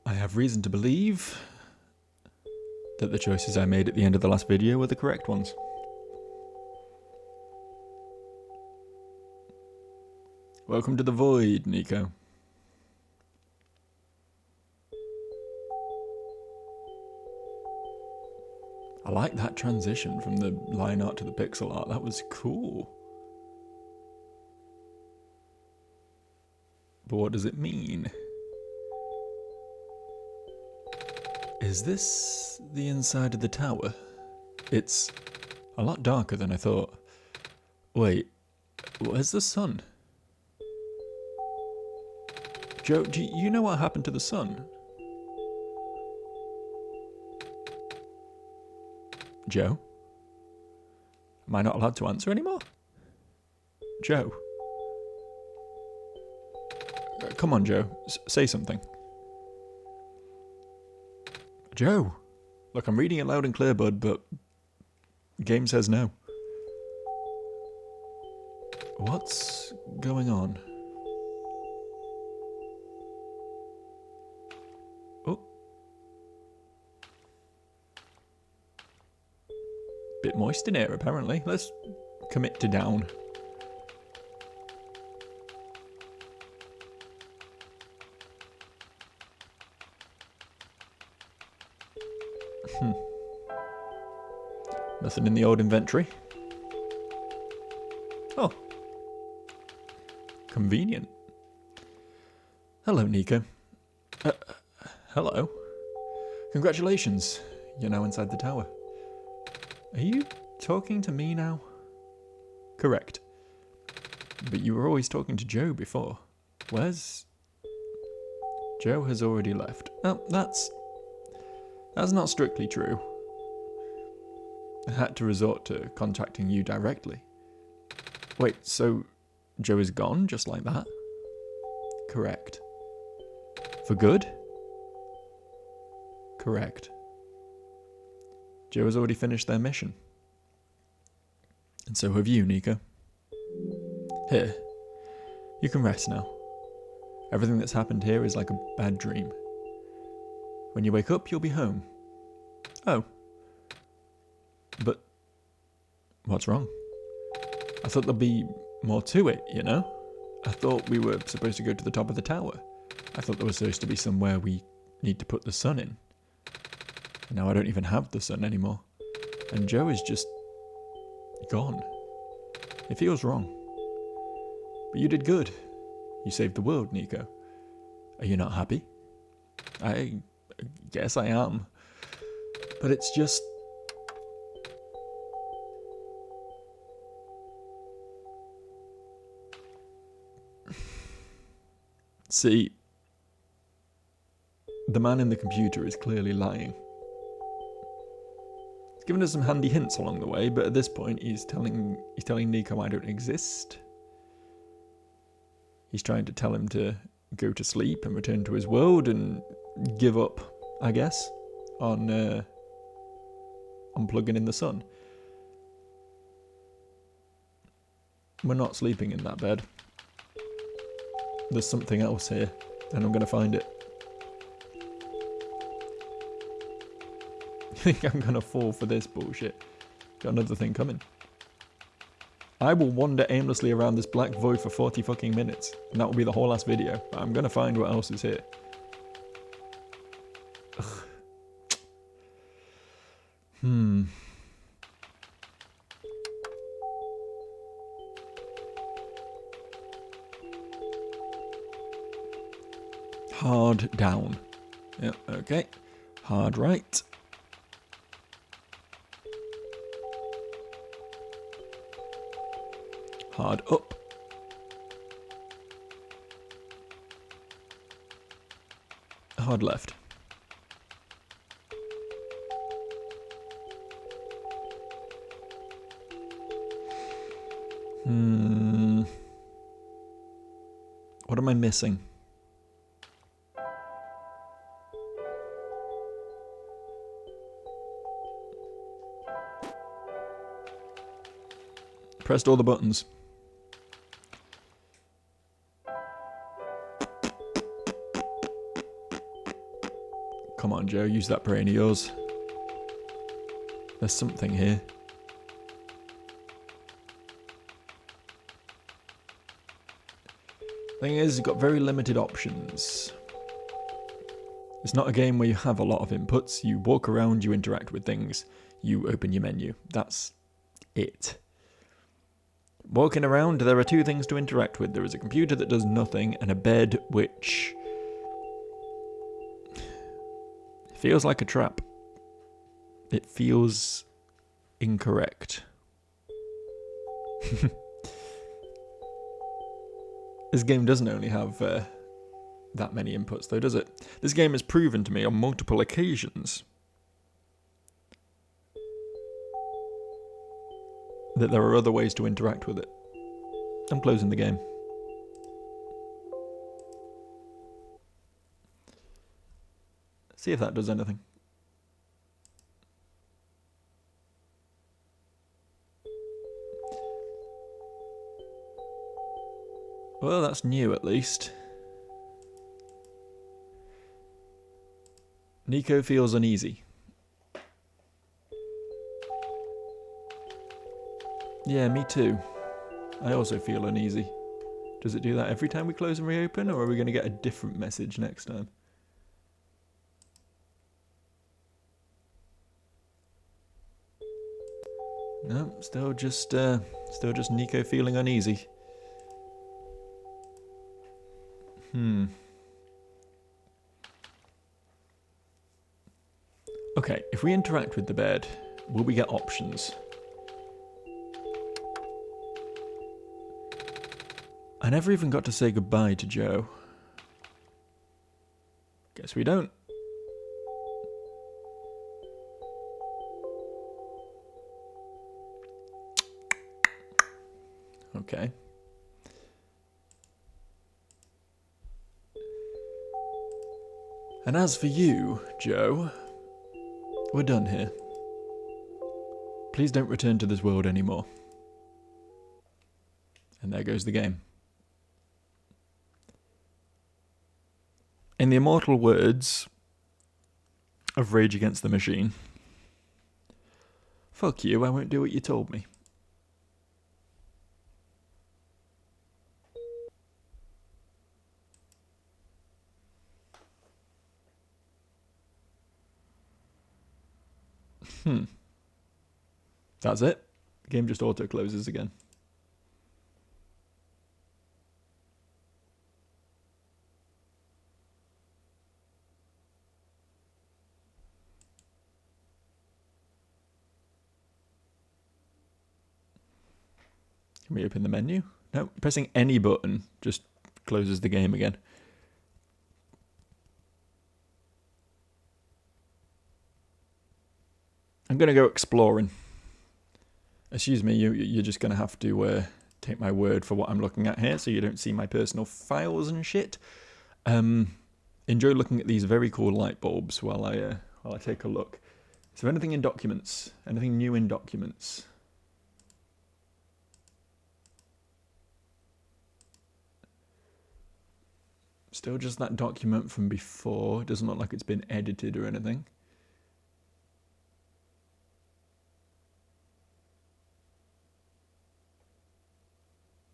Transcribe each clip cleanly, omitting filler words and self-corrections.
I have reason to believe that the choices I made at the end of the last video were the correct ones. Welcome to the void, Nico. I like that transition from the line art to the pixel art. That was cool. But what does it mean? Is this the inside of the tower? It's a lot darker than I thought. Wait, where's the sun? Joe, do you know what happened to the sun? Joe? Am I not allowed to answer anymore? Joe? Come on, Joe. Say something. Joe! Look, I'm reading it loud and clear, bud, but game says no. What's going on? Oh. Bit moist in here, apparently. Let's commit to down. Nothing in the old inventory. Oh. Convenient. Hello, Nico. Hello. Congratulations. You're now inside the tower. Are you talking to me now? Correct. But you were always talking to Joe before. Where's... Joe has already left. Oh, that's not strictly true. I had to resort to contacting you directly. Wait, so Joe is gone just like that? Correct. For good? Correct. Joe has already finished their mission. And so have you, Nico. Here. You can rest now. Everything that's happened here is like a bad dream. When you wake up, you'll be home. Oh. But what's wrong? I thought there'd be more to it, you know? I thought we were supposed to go to the top of the tower. I thought there was supposed to be somewhere we need to put the sun in. Now I don't even have the sun anymore. And Joe is just gone. It feels wrong. But you did good. You saved the world, Nico. Are you not happy? I guess I am. But it's just... See, the man in the computer is clearly lying. He's given us some handy hints along the way, but at this point he's telling Nico I don't exist. He's trying to tell him to go to sleep and return to his world and give up, I guess, on plugging in the sun. We're not sleeping in that bed. There's something else here, and I'm going to find it. You think I'm going to fall for this bullshit? Got another thing coming. I will wander aimlessly around this black void for 40 fucking minutes, and that will be the whole last video. But I'm going to find what else is here. Ugh. Hard down. Yep, okay. Hard right. Hard up. Hard left. What am I missing? Pressed all the buttons. Come on, Joe, use that brain of yours. There's something here. Thing is, you've got very limited options. It's not a game where you have a lot of inputs. You walk around, you interact with things, you open your menu. That's it. Walking around, there are two things to interact with. There is a computer that does nothing, and a bed which feels like a trap. It feels incorrect. This game doesn't only have that many inputs, though, does it? This game has proven to me on multiple occasions that there are other ways to interact with it. I'm closing the game. See if that does anything. Well, that's new at least. Nico feels uneasy. Yeah, me too. I also feel uneasy. Does it do that every time we close and reopen, or are we going to get a different message next time? No, still just Nico feeling uneasy. Okay, if we interact with the bed, will we get options? I never even got to say goodbye to Joe. Guess we don't. Okay. And as for you, Joe, we're done here. Please don't return to this world anymore. And there goes the game. In the immortal words of Rage Against the Machine, fuck you, I won't do what you told me. That's it. The game just auto closes again. Can we open the menu? No, pressing any button just closes the game again. I'm going to go exploring. Excuse me, you're just going to have to take my word for what I'm looking at here, so you don't see my personal files and shit. Enjoy looking at these very cool light bulbs while I take a look. Is there anything in documents? Anything new in documents? Still just that document from before. It doesn't look like it's been edited or anything.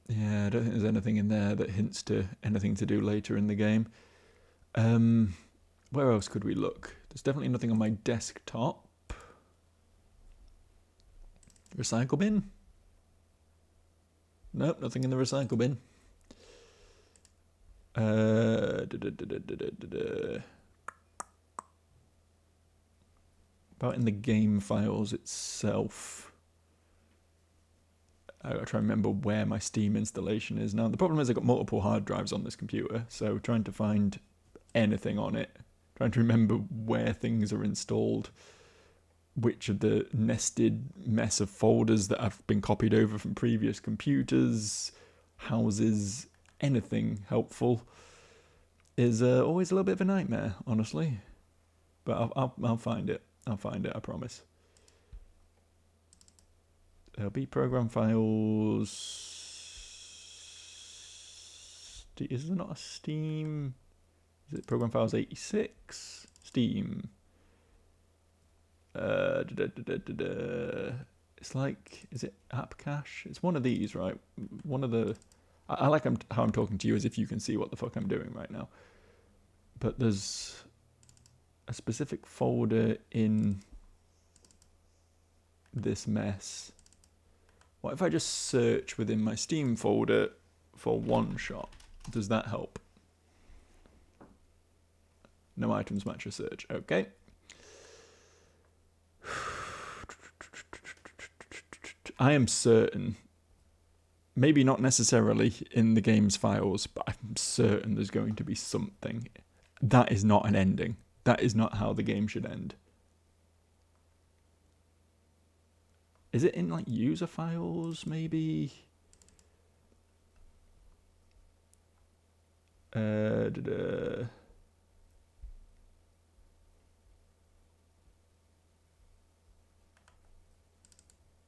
Yeah, I don't think there's anything in there that hints to anything to do later in the game. Where else could we look? There's definitely nothing on my desktop. Recycle bin? Nope, nothing in the recycle bin. About in the game files itself. I gotta try and remember where my Steam installation is now. The problem is I've got multiple hard drives on this computer, so trying to find anything on it, trying to remember where things are installed, which of the nested mess of folders that have been copied over from previous computers, houses, anything helpful, is always a little bit of a nightmare, honestly. But I'll find it. I'll find it, I promise. There'll be program files. Is there not a Steam? Is it program files 86? Steam. It's like, is it App Cache? It's one of these, right? One of the... I like how I'm talking to you as if you can see what the fuck I'm doing right now. But there's a specific folder in this mess. What if I just search within my Steam folder for OneShot? Does that help? No items match a search. Okay. I am certain, maybe not necessarily in the game's files, but I'm certain there's going to be something. That is not an ending. That is not how the game should end. Is it in like user files, maybe?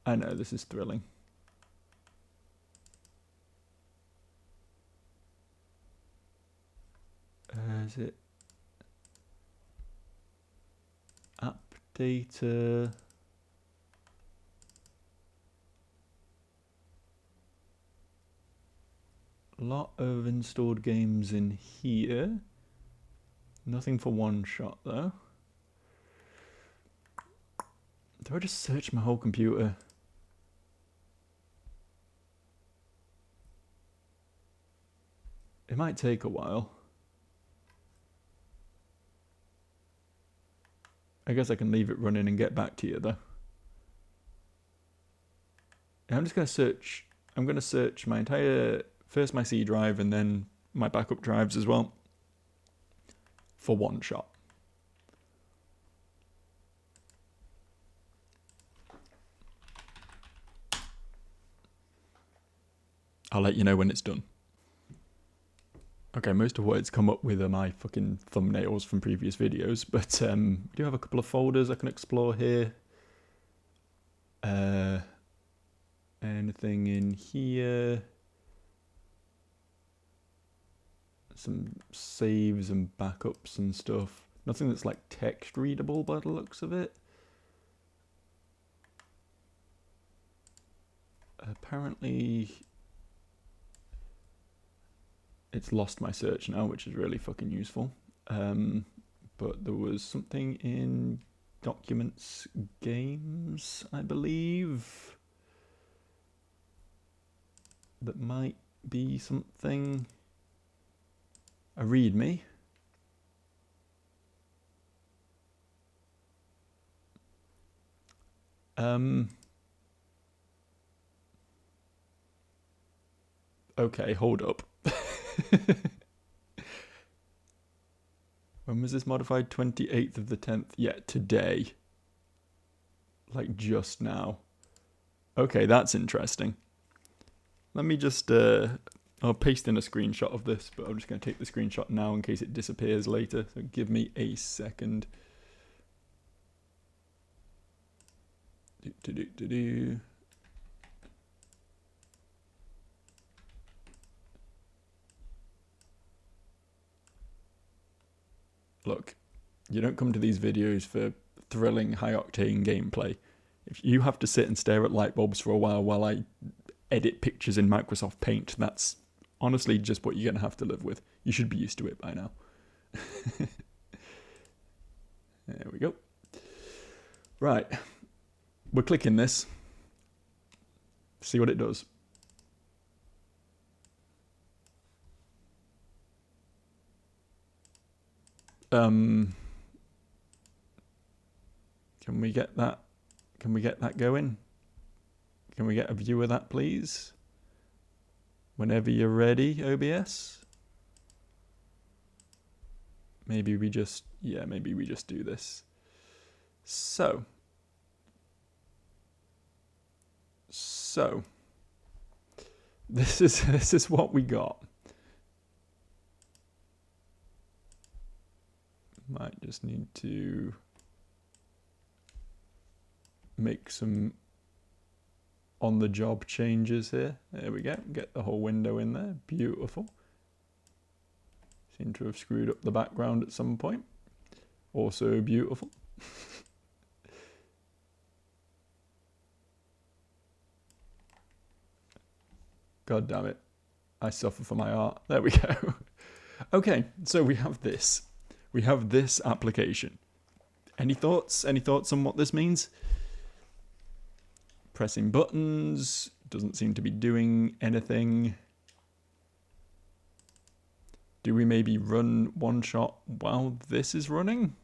I know, this is thrilling. Is it app data? Lot of installed games in here. Nothing for OneShot though. Do I just search my whole computer? It might take a while. I guess I can leave it running and get back to you though. I'm just going to search. I'm going to search my entire, first my C drive and then my backup drives as well for OneShot. I'll let you know when it's done. Okay, most of what it's come up with are my fucking thumbnails from previous videos, but we do have a couple of folders I can explore here. Anything in here? Some saves and backups and stuff. Nothing that's like text readable by the looks of it. Apparently it's lost my search now, which is really fucking useful. But there was something in documents, games, I believe, that might be something. A readme. Okay, hold up. When was this modified? 28th of the 10th. Yeah, today. Like just now. Okay, that's interesting. Let me just, I'll paste in a screenshot of this, but I'm just going to take the screenshot now in case it disappears later. So give me a second. Look, you don't come to these videos for thrilling, high-octane gameplay. If you have to sit and stare at light bulbs for a while I edit pictures in Microsoft Paint, that's honestly just what you're going to have to live with. You should be used to it by now. There we go. Right. We're clicking this. See what it does. Can we get that? Can we get that going? Can we get a view of that, please? Whenever you're ready, OBS. Maybe we just, yeah, maybe we just do this. So this is what we got. Might just need to make some on-the-job changes here. There we go. Get the whole window in there. Beautiful. Seem to have screwed up the background at some point. Also beautiful. God damn it. I suffer for my art. There we go. Okay, so we have this. We have this application. Any thoughts? Any thoughts on what this means? Pressing buttons. Doesn't seem to be doing anything. Do we maybe run OneShot while this is running?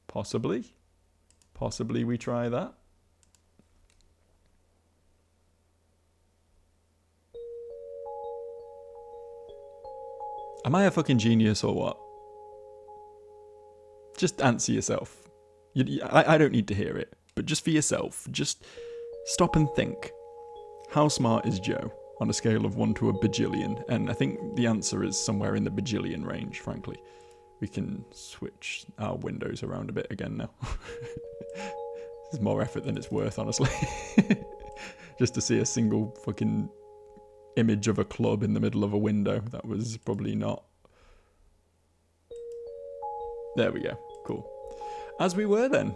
Possibly. Possibly we try that. Am I a fucking genius or what? Just answer yourself. I don't need to hear it, but just for yourself, just stop and think. How smart is Joe on a scale of 1 to a bajillion? And I think the answer is somewhere in the bajillion range, frankly. We can switch our windows around a bit again now. It's more effort than it's worth, honestly. Just to see a single fucking image of a club in the middle of a window. That was probably not... There we go. Cool. As we were then.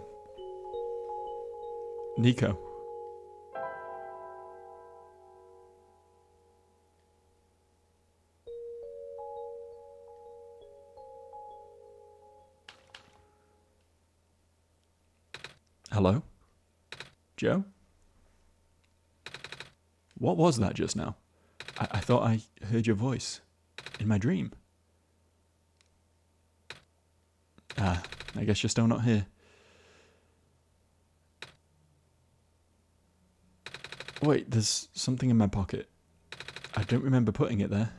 Nico. Hello? Joe? What was that just now? I thought I heard your voice in my dream. Ah, I guess you're still not here. Wait, there's something in my pocket. I don't remember putting it there.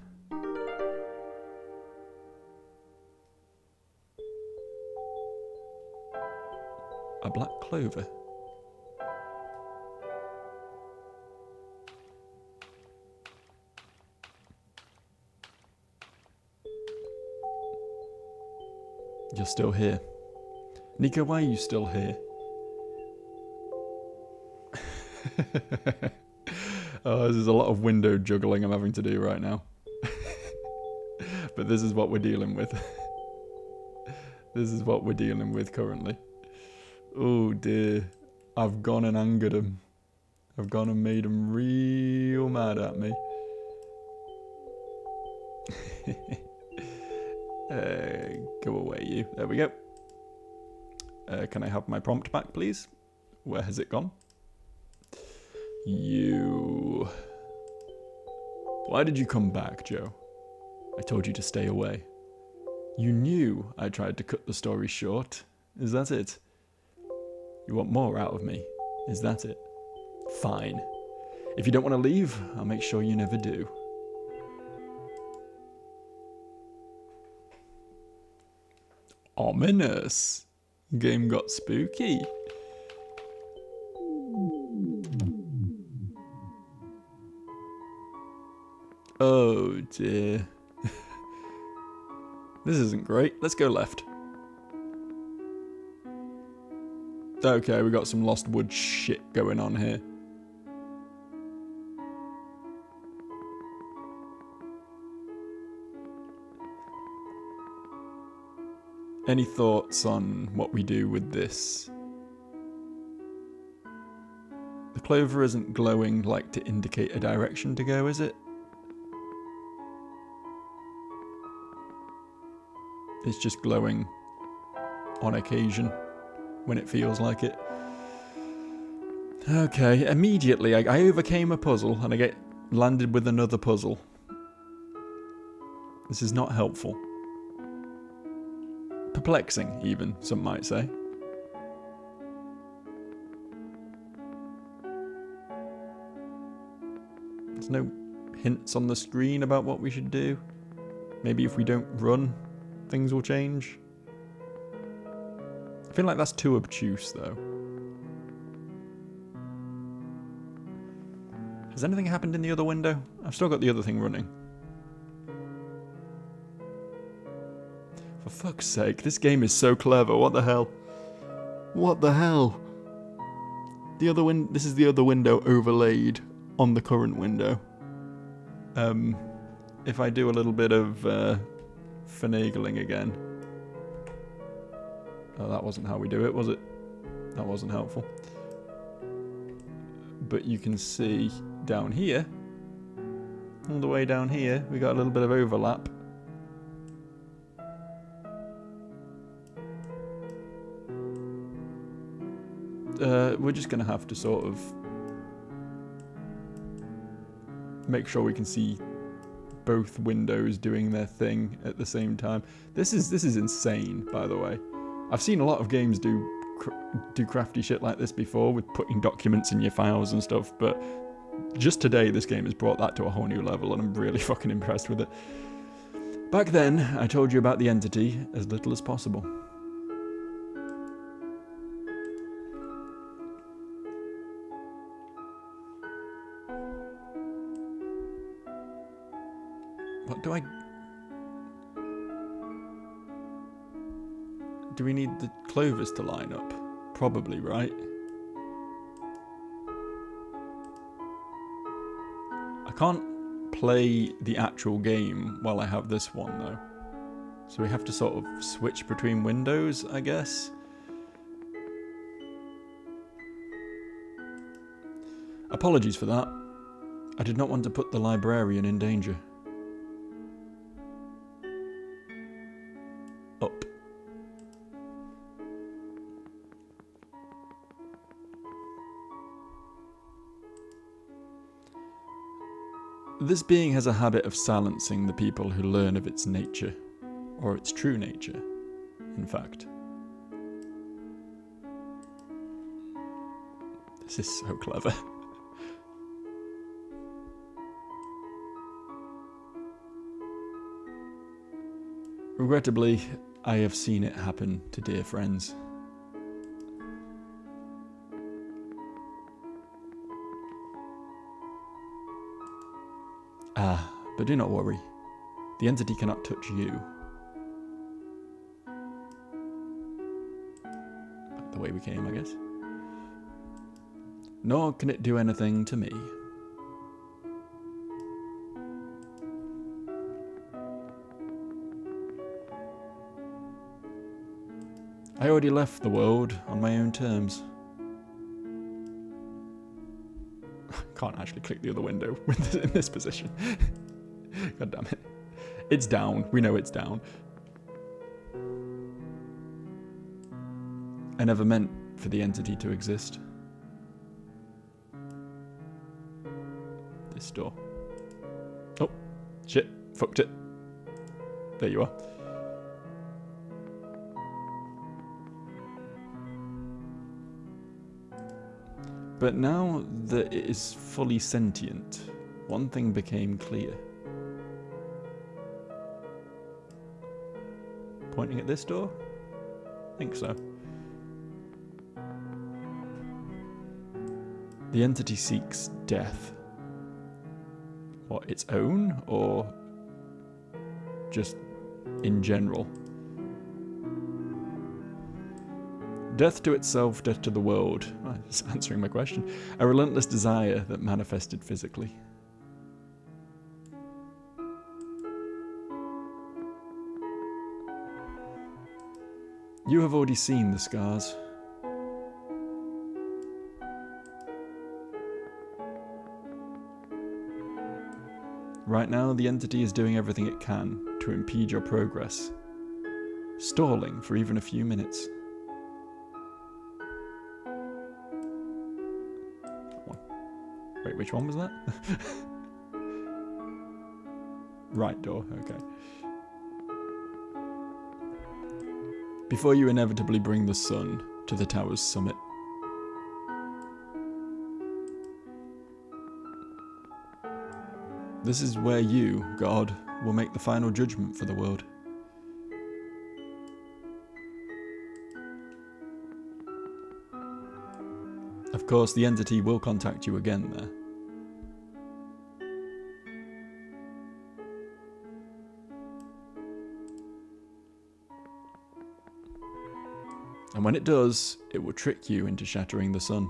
A black clover. You're still here. Nico, why are you still here? Oh, this is a lot of window juggling I'm having to do right now. But this is what we're dealing with. This is what we're dealing with currently. Oh dear. I've gone and angered him. I've gone and made him real mad at me. Go away, you. There we go. Can I have my prompt back, please? Where has it gone? You. Why did you come back, Joe? I told you to stay away. You knew I tried to cut the story short. Is that it? You want more out of me. Is that it? Fine. If you don't want to leave, I'll make sure you never do. Ominous. Game got spooky. Oh dear. This isn't great. Let's go left. Okay, we got some Lost Wood shit going on here. Any thoughts on what we do with this? The clover isn't glowing like to indicate a direction to go, is it? It's just glowing on occasion when it feels like it. Okay, immediately I overcame a puzzle and I get landed with another puzzle. This is not helpful. Perplexing, even, some might say. There's no hints on the screen about what we should do. Maybe if we don't run, things will change. I feel like that's too obtuse, though. Has anything happened in the other window? I've still got the other thing running. For fuck's sake, this game is so clever. What the hell? What the hell? This is the other window overlaid on the current window. If I do a little bit of finagling again, Oh, that wasn't how we do it, was it? That wasn't helpful. But you can see down here, all the way down here, we got a little bit of overlap. We're just going to have to sort of make sure we can see both windows doing their thing at the same time. This is insane, by the way. I've seen a lot of games do crafty shit like this before with putting documents in your files and stuff, but just today this game has brought that to a whole new level, and I'm really fucking impressed with it. Back then, I told you about the entity as little as possible. What do I... Do we need the clovers to line up? Probably, right? I can't play the actual game while I have this one, though. So we have to sort of switch between windows, I guess. Apologies for that. I did not want to put the librarian in danger. Up. This being has a habit of silencing the people who learn of its nature, or its true nature, in fact. This is so clever. Regrettably, I have seen it happen to dear friends. But do not worry. The entity cannot touch you. Back the way we came, I guess. Nor can it do anything to me. I already left the world on my own terms. Can't actually click the other window in this position. God damn it. It's down. We know it's down. I never meant for the entity to exist. This door. Oh, shit. Fucked it. There you are. But now that it is fully sentient, one thing became clear. Pointing at this door? I think so. The entity seeks death. What, its own, or just in general? Death to itself, death to the world. Oh, it's answering my question. A relentless desire that manifested physically. You have already seen the scars. Right now, the entity is doing everything it can to impede your progress, stalling for even a few minutes. Wait, which one was that? Right door, okay. Before you inevitably bring the sun to the tower's summit. This is where you, God, will make the final judgment for the world. Of course, the entity will contact you again there. And when it does, it will trick you into shattering the sun.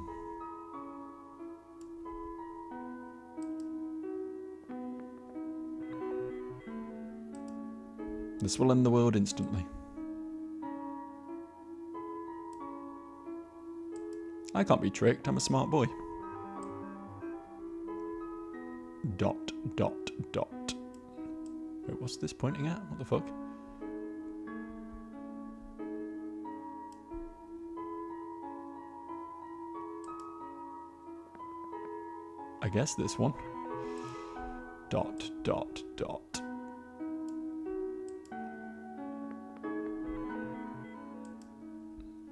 This will end the world instantly. I can't be tricked, I'm a smart boy. Dot, dot, dot. Wait, what's this pointing at? What the fuck? I guess this one. Dot, dot, dot.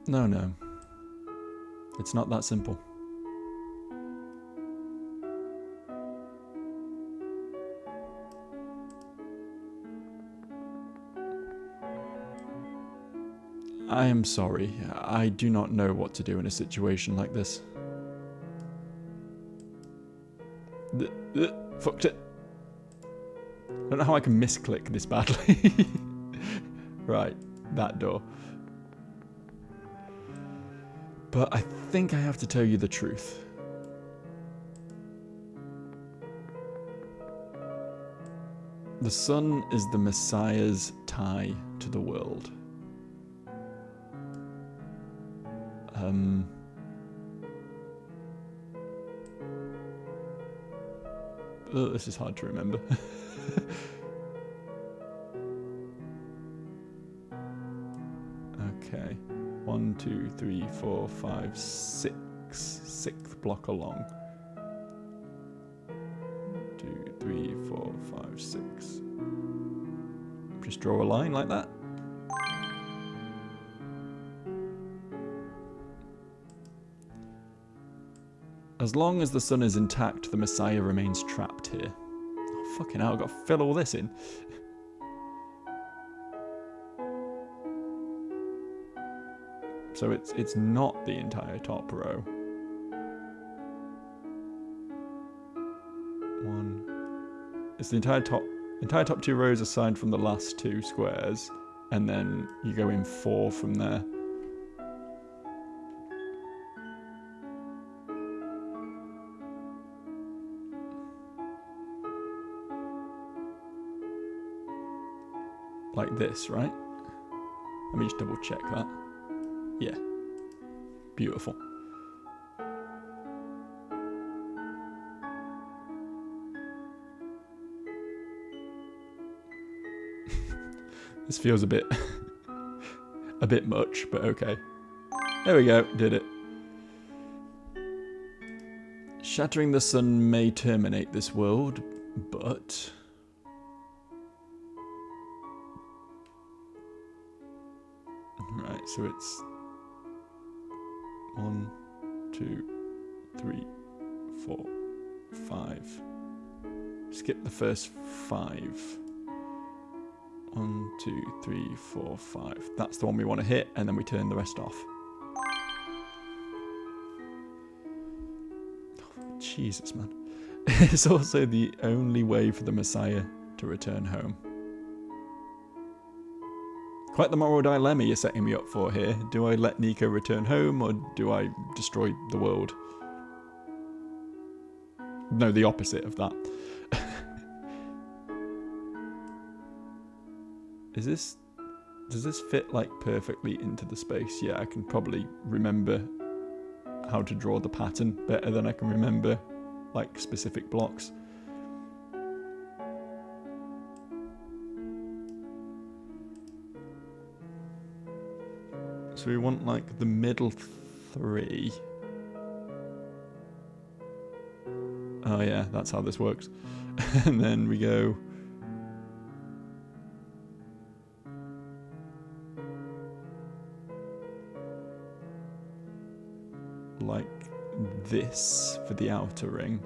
No, no. It's not that simple. I am sorry. I do not know what to do in a situation like this. Fucked it. I don't know how I can misclick this badly. Right, that door. But I think I have to tell you the truth. The sun is the Messiah's tie to the world. Oh, this is hard to remember. Okay. 1, 2, 3, 4, 5, 6. Sixth block along. 2, 3, 4, 5, 6. Just draw a line like that. As long as the sun is intact, the Messiah remains trapped here. Oh, fucking hell, I've got to fill all this in. So it's not the entire top row. 1. It's the entire top 2 rows aside from the last 2 squares, and then you go in 4 from there. Like this, right? Let me just double check that. Yeah. Beautiful. This feels a bit much, but okay. There we go, did it. Shattering the sun may terminate this world, but right, so it's 1, 2, 3, 4, 5. Skip the first 5. 1, 2, 3, 4, 5. That's the one we want to hit, and then we turn the rest off. Oh, Jesus, man. It's also the only way for the Messiah to return home. Quite the moral dilemma you're setting me up for here. Do I let Nico return home, or do I destroy the world? No, the opposite of that. Does this fit like perfectly into the space? Yeah, I can probably remember how to draw the pattern better than I can remember like specific blocks. So we want like the middle 3. Oh yeah, that's how this works. And then we go like this for the outer ring.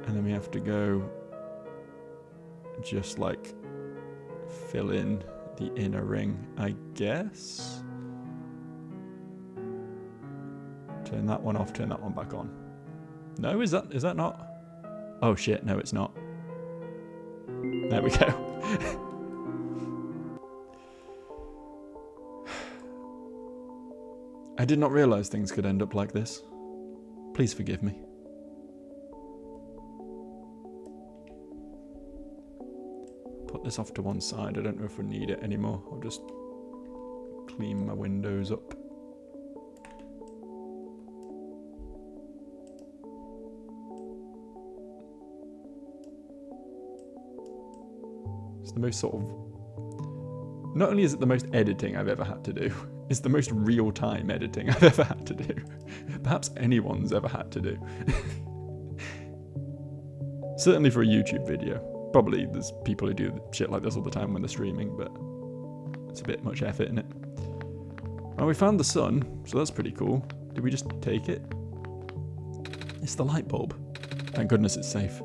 And then we have to go just like fill in the inner ring, I guess. Turn that one off, turn that one back on. No, is that not? Oh shit, no it's not. There we go. I did not realise things could end up like this. Please forgive me. put this off to one side. I don't know if we need it anymore. I'll just clean my windows up. It's the most sort of... Not only is it the most editing I've ever had to do, it's the most real-time editing I've ever had to do. Perhaps anyone's ever had to do. Certainly for a YouTube video. Probably there's people who do shit like this all the time when they're streaming, but it's a bit much effort, isn't it? Well, we found the sun, so that's pretty cool. Did we just take it? It's the light bulb. Thank goodness it's safe.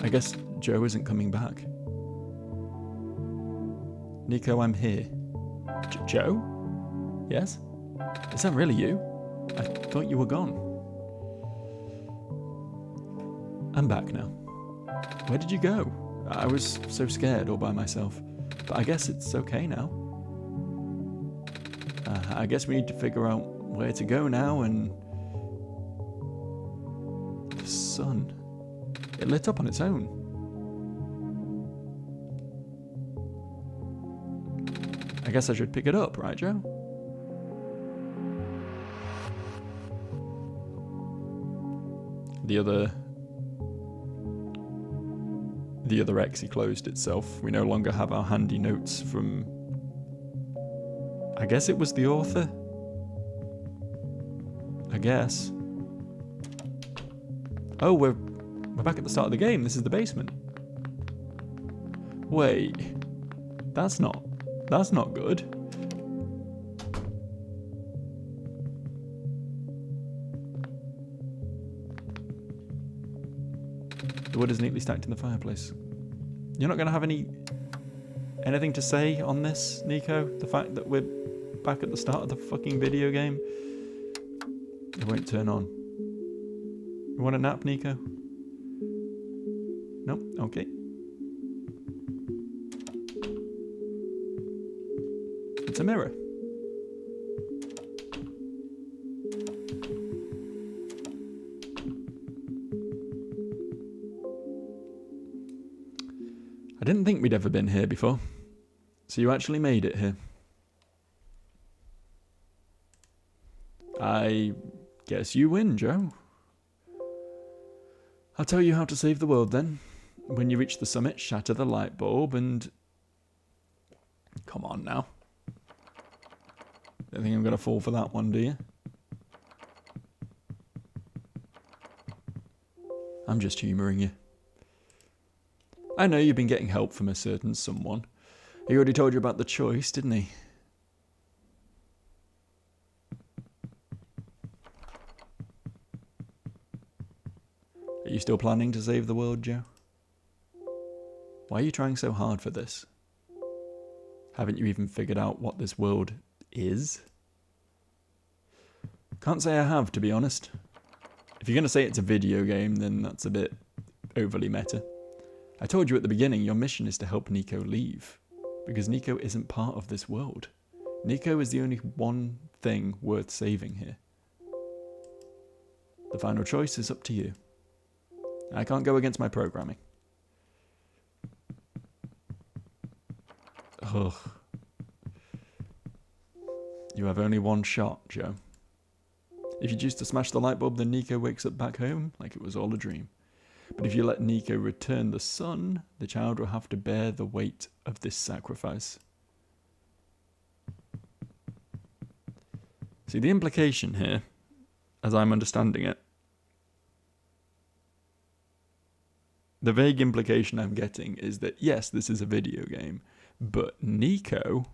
I guess Joe isn't coming back. Nico, I'm here. Joe? Yes? Is that really you? I thought you were gone. I'm back now. Where did you go? I was so scared all by myself. But I guess it's okay now. I guess we need to figure out where to go now and... The sun. It lit up on its own. I guess I should pick it up, right, Joe? The other Xe closed itself. We no longer have our handy notes from... I guess it was the author? I guess. Oh, we're back at the start of the game. This is the basement. Wait. That's not good. The wood is neatly stacked in the fireplace. You're not going to have anything to say on this, Nico? The fact that we're back at the start of the fucking video game? It won't turn on. You want a nap, Nico? Nope? Okay. It's a mirror. I didn't think we'd ever been here before. So you actually made it here. I guess you win, Joe. I'll tell you how to save the world then. When you reach the summit, shatter the light bulb and... Come on now. Don't think I'm going to fall for that one, do you? I'm just humouring you. I know you've been getting help from a certain someone. He already told you about the choice, didn't he? Are you still planning to save the world, Joe? Why are you trying so hard for this? Haven't you even figured out what this world is? Can't say I have, to be honest. If you're going to say it's a video game, then that's a bit overly meta. I told you at the beginning, your mission is to help Nico leave. Because Nico isn't part of this world. Nico is the only one thing worth saving here. The final choice is up to you. I can't go against my programming. Ugh. You have only one shot, Joe. If you choose to smash the light bulb, then Nico wakes up back home like it was all a dream. But if you let Nico return the sun, the child will have to bear the weight of this sacrifice. See, the implication here, as I'm understanding it, the vague implication I'm getting is that, yes, this is a video game, but Nico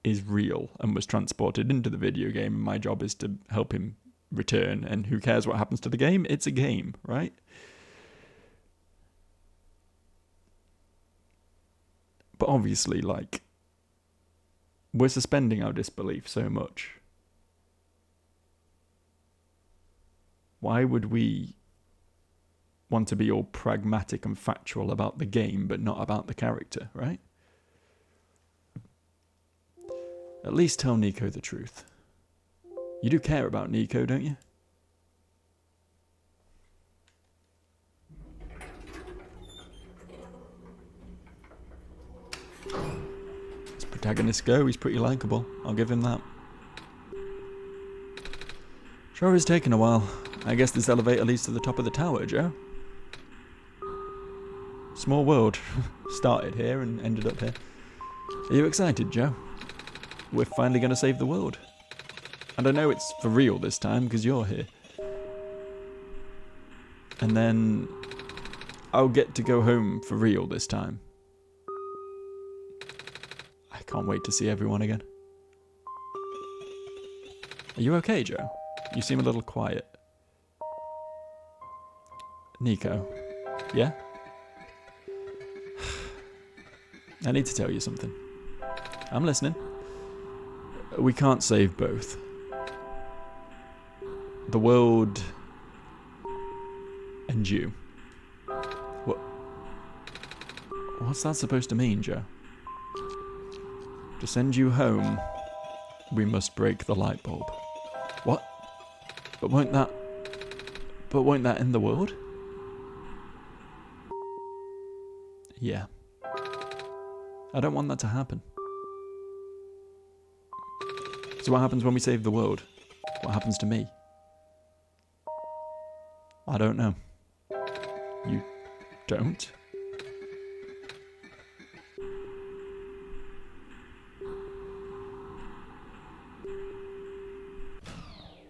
is real and was transported into the video game, and my job is to help him return, and who cares what happens to the game? It's a game, right? But obviously, like, we're suspending our disbelief so much. Why would we want to be all pragmatic and factual about the game, but not about the character, right? At least tell Nico the truth. You do care about Nico, don't you? protagonist go, he's pretty likeable. I'll give him that. Sure is taking a while. I guess this elevator leads to the top of the tower, Joe. Small world. Started here and ended up here. Are you excited, Joe? We're finally going to save the world. And I know it's for real this time, because you're here. And then I'll get to go home for real this time. I can't wait to see everyone again. Are you okay, Joe? You seem a little quiet. Nico. Yeah? I need to tell you something. I'm listening. We can't save both. The world and you. What's that supposed to mean, Joe? To send you home, we must break the light bulb. What? But won't that end the world? Yeah. I don't want that to happen. So what happens when we save the world? What happens to me? I don't know. You don't?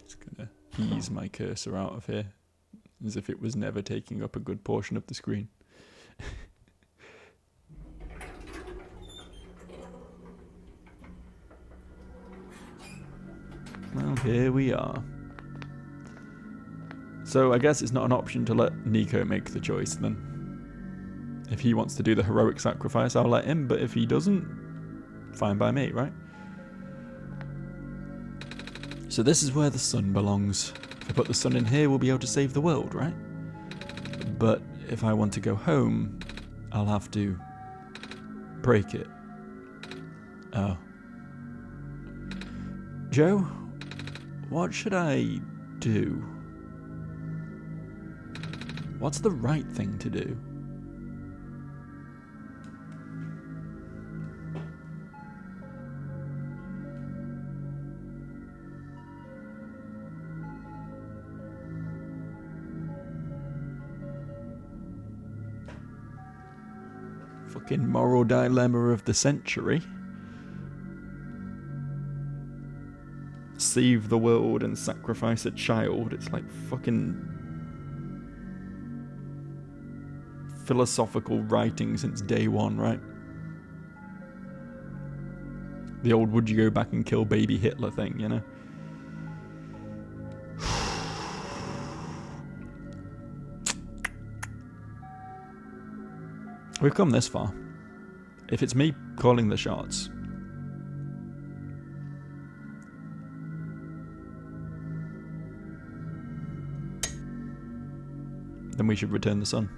Just gonna ease my cursor out of here, as if it was never taking up a good portion of the screen. Well, here we are. So I guess it's not an option to let Nico make the choice then. If he wants to do the heroic sacrifice, I'll let him, but if he doesn't, fine by me, right? So this is where the sun belongs. If I put the sun in here, we'll be able to save the world, right? But if I want to go home, I'll have to break it. Oh. Joe? What should I do? What's the right thing to do? Fucking moral dilemma of the century. Save the world and sacrifice a child. It's like fucking philosophical writing since day one, right? The old would you go back and kill baby Hitler thing, you know? We've come this far. If it's me calling the shots, then we should return the sun.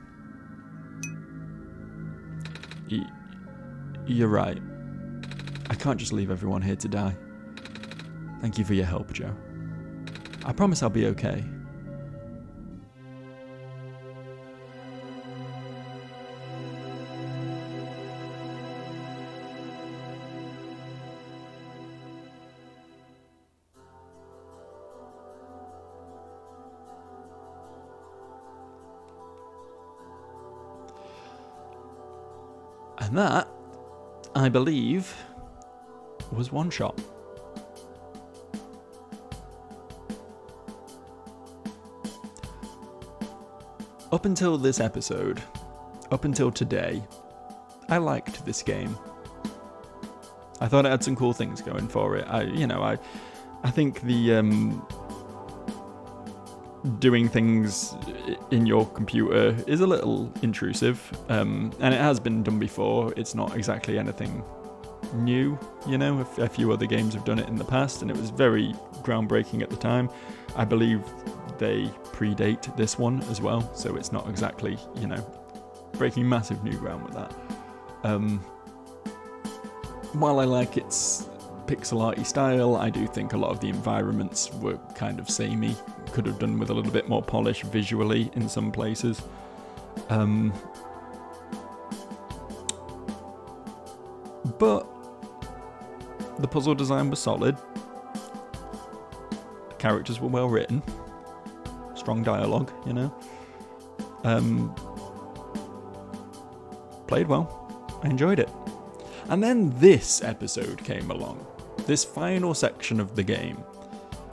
You're right. I can't just leave everyone here to die. Thank you for your help, Joe. I promise I'll be okay. And that, I believe, was OneShot. Up until this episode, up until today, I liked this game. I thought it had some cool things going for it. I think the doing things in your computer is a little intrusive, and it has been done before. It's not exactly anything new, you know. A few other games have done it in the past, and it was very groundbreaking at the time. I believe they predate this one as well, so it's not exactly, you know, breaking massive new ground with that. While I like its pixel arty style, I do think a lot of the environments were kind of samey. Could have done with a little bit more polish visually in some places. But The puzzle design was solid. The characters were well written. Strong dialogue, you know. Played well. I enjoyed it. And then this episode came along. This final section of the game,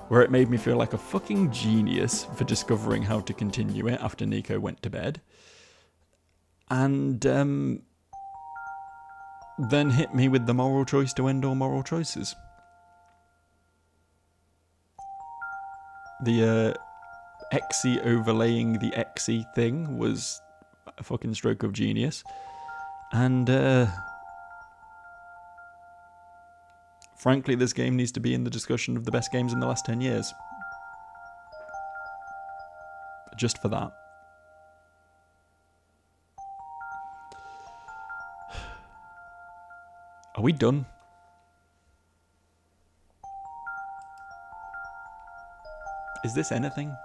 where it made me feel like a fucking genius for discovering how to continue it after Nico went to bed. And then hit me with the moral choice to end all moral choices. The Exy overlaying the Exy thing was a fucking stroke of genius. And frankly, this game needs to be in the discussion of the best games in the last 10 years. Just for that. Are we done? Is this anything?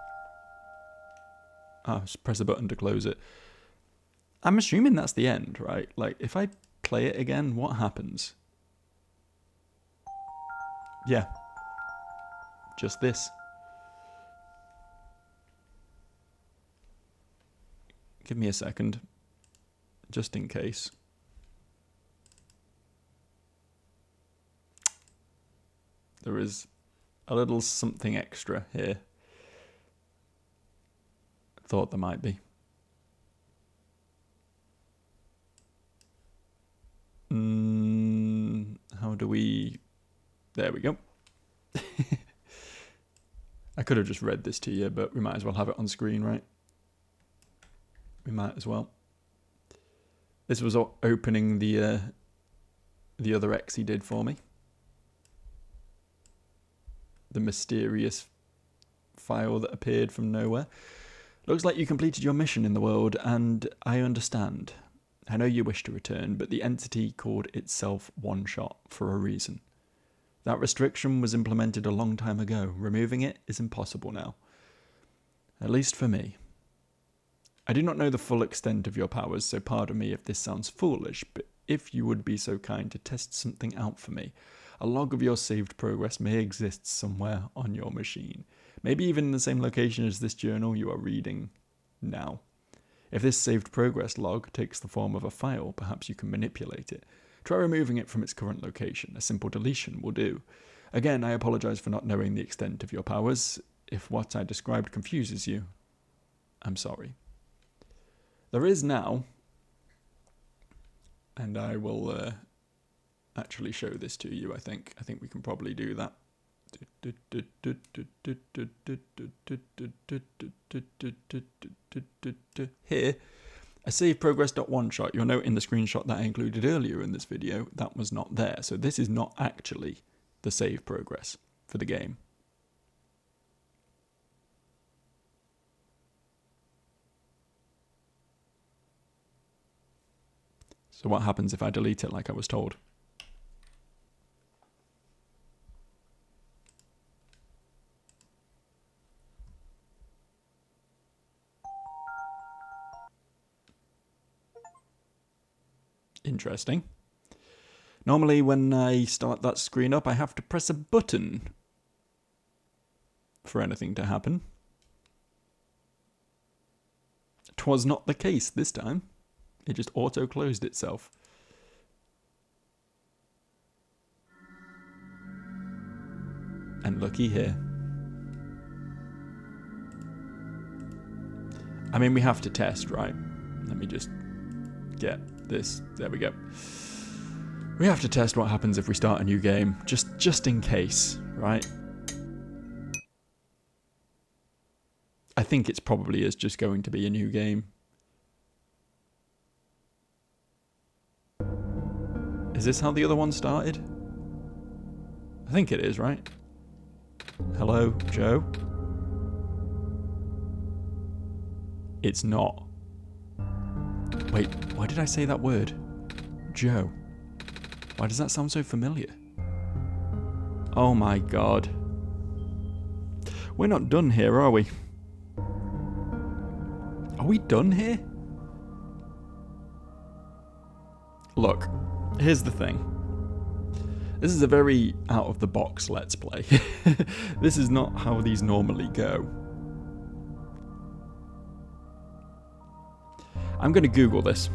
Oh, just press a button to close it. I'm assuming that's the end, right? Like, if I play it again, what happens? Yeah. Just this. Give me a second. Just in case. There is a little something extra here. Thought there might be. How do we... There we go. I could have just read this to you, but we might as well have it on screen, right? We might as well. This was opening the other X he did for me. The mysterious file that appeared from nowhere. Looks like you completed your mission in the world, and I understand. I know you wish to return, but the entity called itself OneShot for a reason. That restriction was implemented a long time ago. Removing it is impossible now. At least for me. I do not know the full extent of your powers, so pardon me if this sounds foolish, but if you would be so kind to test something out for me, a log of your saved progress may exist somewhere on your machine. Maybe even in the same location as this journal you are reading now. If this saved progress log takes the form of a file, perhaps you can manipulate it. Try removing it from its current location. A simple deletion will do. Again, I apologize for not knowing the extent of your powers. If what I described confuses you, I'm sorry. There is now, and I will actually show this to you, I think. I think we can probably do that. Here, a save progress.oneshot. You'll note in the screenshot that I included earlier in this video, that was not there. So this is not actually the save progress for the game. So what happens if I delete it like I was told? Interesting. Normally when I start that screen up, I have to press a button for anything to happen. 'Twas not the case this time. It just auto-closed itself. And looky here. I mean, we have to test, right? Let me just get this. There we go. We have to test what happens if we start a new game, just in case, right? I think it's probably is just going to be a new game. Is this how the other one started? I think it is, right? Hello, Joe? It's not. Wait, why did I say that word? Joe. Why does that sound so familiar? Oh my god. We're not done here, are we? Are we done here? Look, here's the thing. This is a very out-of-the-box Let's Play. This is not how these normally go. I'm going to Google this.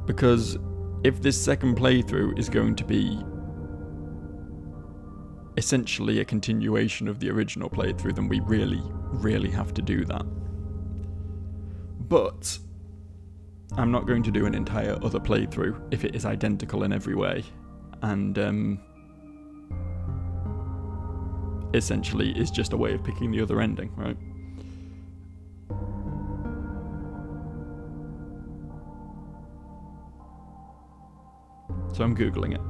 Because if this second playthrough is going to be essentially a continuation of the original playthrough, then we really, really have to do that. But I'm not going to do an entire other playthrough if it is identical in every way, and essentially is just a way of picking the other ending, right? So I'm Googling it.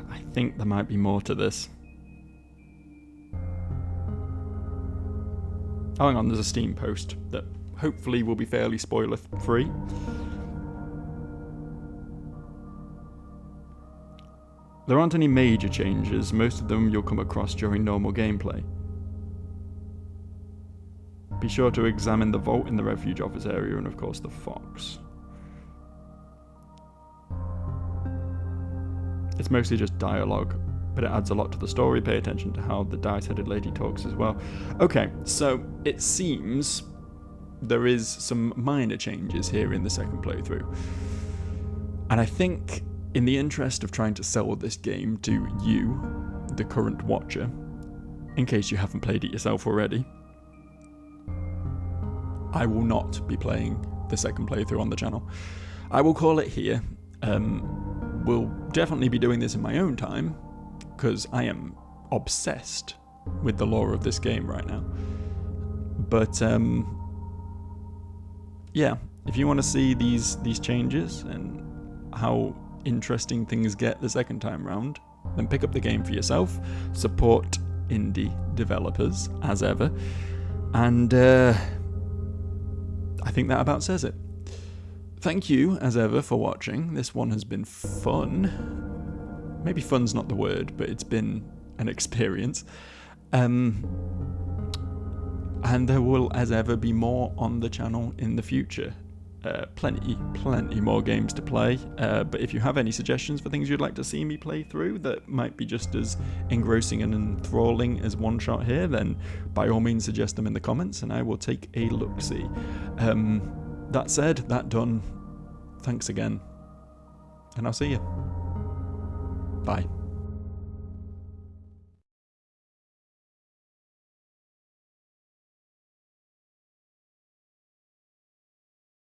I think there might be more to this. Oh, hang on, there's a Steam post that hopefully will be fairly spoiler-free. There aren't any major changes, most of them you'll come across during normal gameplay. Be sure to examine the vault in the refuge office area and of course the fox. It's mostly just dialogue, but it adds a lot to the story. Pay attention to how the dice-headed lady talks as well. Okay, so it seems there is some minor changes here in the second playthrough. And I think in the interest of trying to sell this game to you, the current watcher, in case you haven't played it yourself already, I will not be playing the second playthrough on the channel. I will call it here. Will definitely be doing this in my own time, because I am obsessed with the lore of this game right now. But yeah, if you want to see these changes and how interesting things get the second time round, then pick up the game for yourself, support indie developers as ever, and I think that about says it. Thank you, as ever, for watching. This one has been fun. Maybe fun's not the word, but it's been an experience. And there will, as ever, be more on the channel in the future. Plenty more games to play. But if you have any suggestions for things you'd like to see me play through that might be just as engrossing and enthralling as OneShot here, then by all means suggest them in the comments and I will take a look-see. That said, that done, thanks again, and I'll see you. Bye.